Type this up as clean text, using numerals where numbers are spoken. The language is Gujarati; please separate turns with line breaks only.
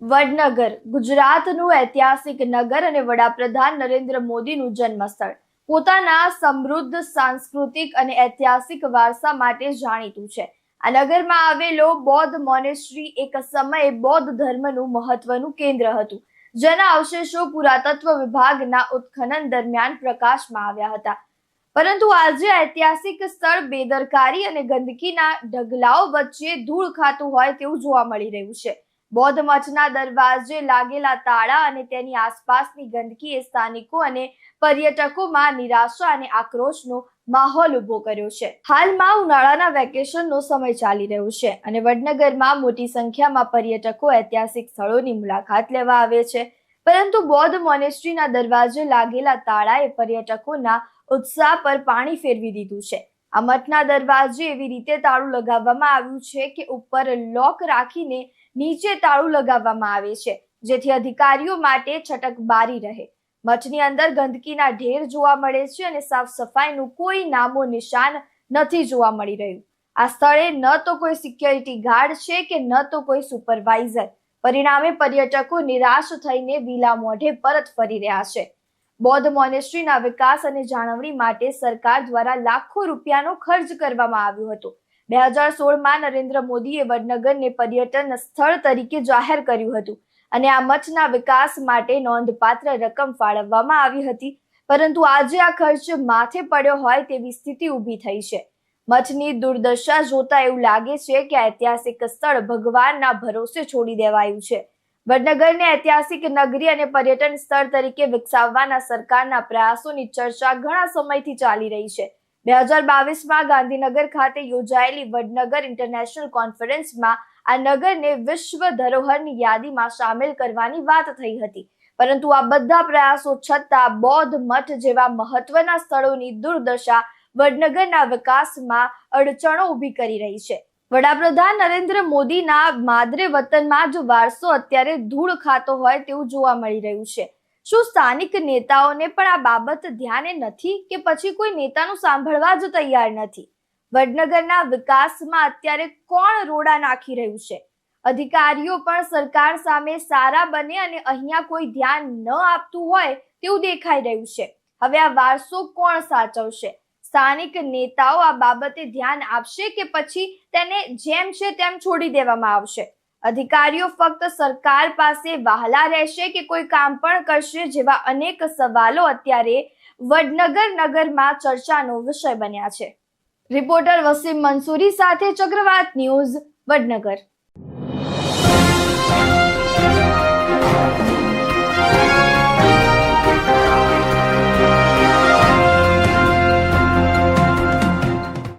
વડનગર ગુજરાતનું ઐતિહાસિક નગર અને વડાપ્રધાન નરેન્દ્ર મોદીનું જન્મસ્થળ પોતાના સમૃદ્ધ સાંસ્કૃતિક અને ઐતિહાસિક વારસા માટે જાણીતું છે. આ નગરમાં આવેલો બૌદ્ધ મોનેસ્ટ્રી એક સમયે બૌદ્ધ ધર્મનું મહત્વનું કેન્દ્ર હતું, જેના અવશેષો પુરાતત્વ વિભાગના ઉત્ખનન દરમિયાન પ્રકાશમાં આવ્યા હતા. પરંતુ આજે ઐતિહાસિક સ્થળ બેદરકારી અને ગંદકીના ઢગલાઓ વચ્ચે ધૂળ ખાતું હોય તેવું જોવા મળી રહ્યું છે. બૌદ્ધ મઠના દરવાજે લાગેલા તાળા અને તેની આસપાસની ગંદકીએ સ્થાનિકો અને પર્યટકોમાં નિરાશા અને આક્રોશનો માહોલ ઉભો કર્યો છે. હાલમાં ઉનાળાના વેકેશનનો સમય ચાલી રહ્યો છે અને વડનગરમાં મોટી સંખ્યામાં પર્યટકો ઐતિહાસિક સ્થળોની મુલાકાત લેવા આવે છે. પરંતુ બૌદ્ધ મોનેસ્ટ્રીના દરવાજે લાગેલા તાળાએ પર્યટકોના ઉત્સાહ પર પાણી ફેરવી દીધું છે. આ મઠના દરવાજે એવી રીતે તાળું લગાવવામાં આવ્યું છે કે ઉપર લોક રાખીને નીચે તાળું લગાવવામાં આવે છે, જેથી અધિકારીઓ માટે છટકબારી રહે. મઠની અંદર ગંદકીના ઢેર જોવા મળે છે અને સાફ સફાઈનું કોઈ નામો નિશાન નથી જોવા મળી રહ્યું. આ સ્થળે ન તો કોઈ સિક્યોરિટી ગાર્ડ છે કે ન તો કોઈ સુપરવાઇઝર. પરિણામે પર્યટકો નિરાશ થઈને વિલા મોઢે પરત ફરી રહ્યા છે. બૌદ્ધ મોનેસ્ટ્રીના વિકાસ અને જાળવણી માટે સરકાર દ્વારા લાખો રૂપિયાનો ખર્ચ કરવામાં આવ્યો હતો. 2016માં નરેન્દ્ર મોદીએ વડનગરને પર્યટન સ્થળ તરીકે જાહેર કર્યું હતું અને આ મઠના વિકાસ માટે નોંધપાત્ર રકમ ફાળવવામાં આવી હતી. પરંતુ આજે આ ખર્ચ માથે પડ્યો હોય તેવી સ્થિતિ ઊભી થઈ છે. મઠની દુર્દશા જોતા એવું લાગે છે કે ઐતિહાસિક સ્થળ ભગવાનના ભરોસે છોડી દેવાયું છે. વડનગરને ઐતિહાસિક નગરી અને પર્યટન સ્થળ તરીકે વિકસાવવાના સરકારના પ્રયાસોની ચર્ચા ઘણા સમયથી ચાલી રહી છે. 2022માં ગાંધીનગર ખાતે યોજાયેલી વડનગર ઇન્ટરનેશનલ કોન્ફરન્સમાં આ નગરને વિશ્વ ધરોહરની યાદીમાં સામેલ કરવાની વાત થઈ હતી. પરંતુ આ બધા પ્રયાસો છતાં બૌદ્ધ મઠ જેવા મહત્વના સ્થળોની દુર્દશા વડનગરના વિકાસમાં અડચણો ઊભી કરી રહી છે. વડાપ્રધાન નરેન્દ્ર મોદીના માદરે વતનમાં જ વારસો અત્યારે ધૂળ ખાતો હોય તેવું જોવા મળી રહ્યું છે. શું સ્થાનિક નેતાઓને પણ આ બાબત ધ્યાને નથી કે પછી કોઈ નેતાનું સાંભળવા જ તૈયાર નથી? વડનગરના વિકાસમાં અત્યારે કોણ રોડા નાખી રહ્યું છે? અધિકારીઓ પણ સરકાર સામે સારા બને અને અહીંયા કોઈ ધ્યાન ન આપતું હોય તેવું દેખાઈ રહ્યું છે. હવે આ વારસો કોણ સાચવશે? સ્થાનિક નેતાઓ આ બાબતે ધ્યાન આપશે કે પછી તેને જેમ છે તેમ છોડી દેવામાં આવશે? અધિકારીઓ ફક્ત સરકાર પાસે વહાલા રહેશે કે કોઈ કામ પણ કરશે? જેવા અનેક સવાલો અત્યારે વડનગર નગરમાં ચર્ચાનો વિષય બન્યા છે. રિપોર્ટર વસીમ મંસૂરી સાથે ચક્રવાત ન્યૂઝ, વડનગર.